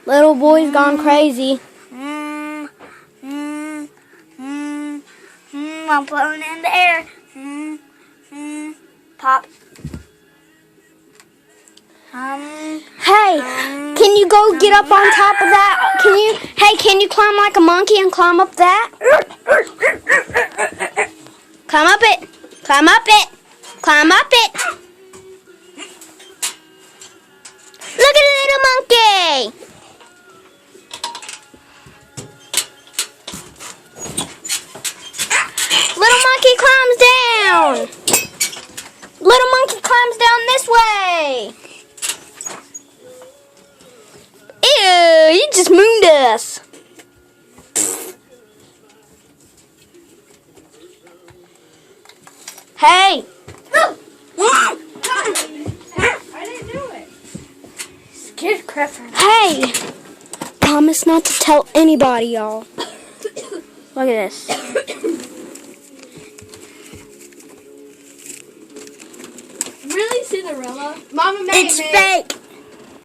Little boy's gone crazy. I'm floating in the air. Pop. Hey, can you go get up on top of that? Can you climb like a monkey and climb up that? Climb up it. Climb up it. Climb up it. Look at the little monkey. Little monkey climbs down. Little monkey climbs down this way. Ew, you just mooned us. Hey. I didn't do it. Scared crap. Hey. Promise not to tell anybody, y'all. Look at this. Really, Cinderella? Mama made It's fake.